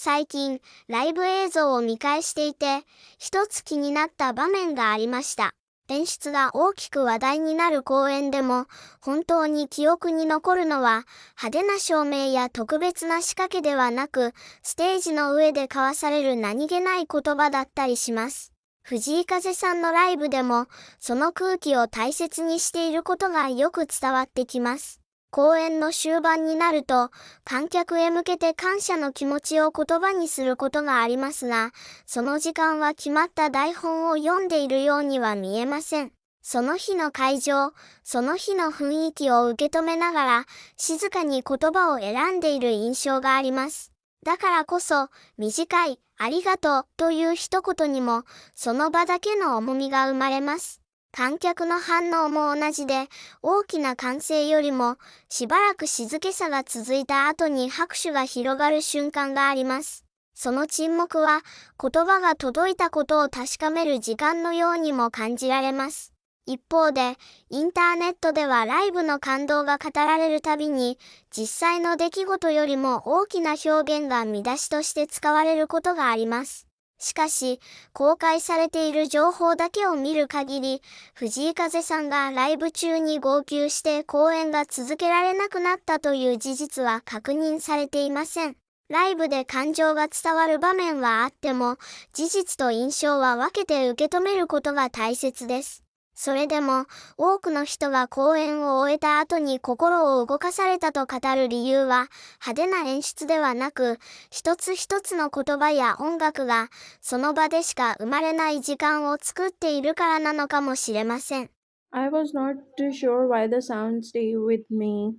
最近、ライブ映像を見返していて、一つ気になった場面がありました。演出が大きく話題になる公演でも、本当に記憶に残るのは、派手な照明や特別な仕掛けではなく、ステージの上で交わされる何気ない言葉だったりします。藤井風さんのライブでも、その空気を大切にしていることがよく伝わってきます。公演の終盤になると、観客へ向けて感謝の気持ちを言葉にすることがありますが、その時間は決まった台本を読んでいるようには見えません。その日の会場、その日の雰囲気を受け止めながら、静かに言葉を選んでいる印象があります。だからこそ、短い、ありがとうという一言にも、その場だけの重みが生まれます。観客の反応も同じで、大きな歓声よりも、しばらく静けさが続いた後に拍手が広がる瞬間があります。その沈黙は、言葉が届いたことを確かめる時間のようにも感じられます。一方で、インターネットではライブの感動が語られるたびに、実際の出来事よりも大きな表現が見出しとして使われることがあります。しかし、公開されている情報だけを見る限り、藤井風さんがライブ中に号泣して公演が続けられなくなったという事実は確認されていません。ライブで感情が伝わる場面はあっても、事実と印象は分けて受け止めることが大切です。それでも、多くの人が公演を終えた後に心を動かされたと語る理由は、派手な演出ではなく、一つ一つの言葉や音楽が、その場でしか生まれない時間を作っているからなのかもしれません。I was not too sure why the sound stayed with me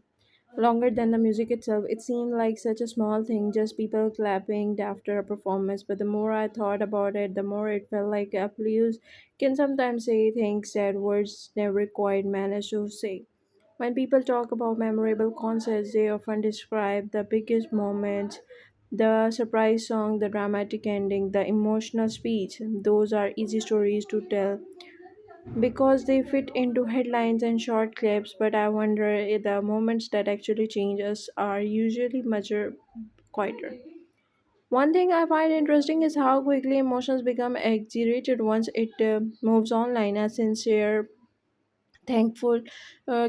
longer than the music itself. It seemed like such a small thing, just people clapping after a performance. But the more I thought about it, the more it felt like applause can sometimes say things that words never quite manage to say. When people talk about memorable concerts, they often describe the biggest moments, the surprise song, the dramatic ending, the emotional speech. Those are easy stories to tell because they fit into headlines and short clips, but I wonder if the moments that actually change us are usually much quieter. One thing I find interesting is how quickly emotions become exaggerated once it moves online. A sincere, thankful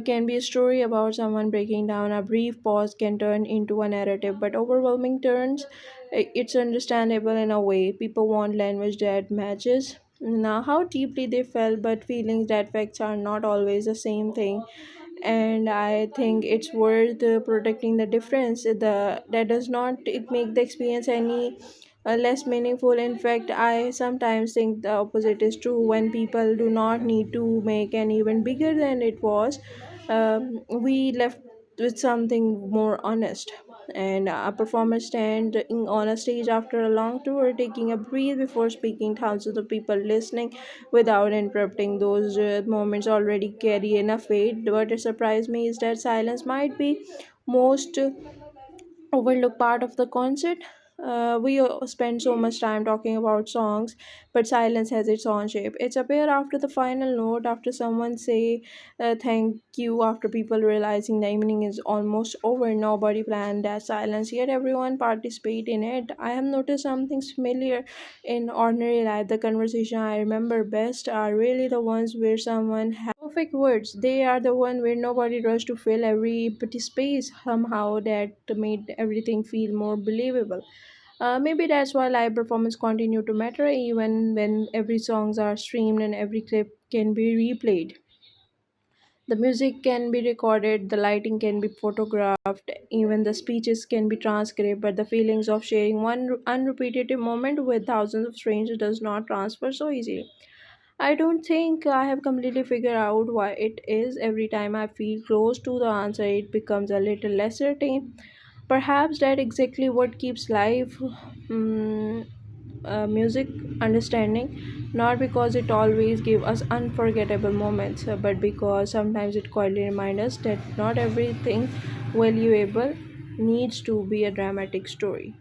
can be a story about someone breaking down. A brief pause can turn into a narrative, but overwhelming turns. It's understandable in a way. People want language that matches now how deeply they felt, but feelings that facts are not always the same thing. And I think it's worth protecting the difference. The that does not it make the experience any less meaningful. In fact, I sometimes think the opposite is true. When people do not need to make an event bigger than it was, we left with something more honest. And a performer standing on a stage after a long tour, taking a breath before speaking, thousands of people listening without interrupting. Those moments already carry enough weight. What surprised me is that silence might be most overlooked part of the concert. We spend so much time talking about songs, but silence has its own shape. It's appear after the final note, after someone say thank you, after people realizing the evening is almost over. Nobody planned that silence, yet everyone participate in it. I have noticed something familiar in ordinary life. The conversation I remember best are really the ones where someone has perfect words. They are the one where nobody rushed to fill every empty space. Somehow that made everything feel more believable. Maybe that's why live performance continue to matter even when every songs are streamed and every clip can be replayed. The music can be recorded, the lighting can be photographed, even the speeches can be transcribed, but the feelings of sharing one unrepeated moment with thousands of strangers does not transfer so easily. I don't think I have completely figured out why it is. Every time I feel close to the answer, it becomes a little less certain. Perhaps that exactly what keeps life music understanding, not because it always gives us unforgettable moments, but because sometimes it quietly reminds us that not everything valuable needs to be a dramatic story.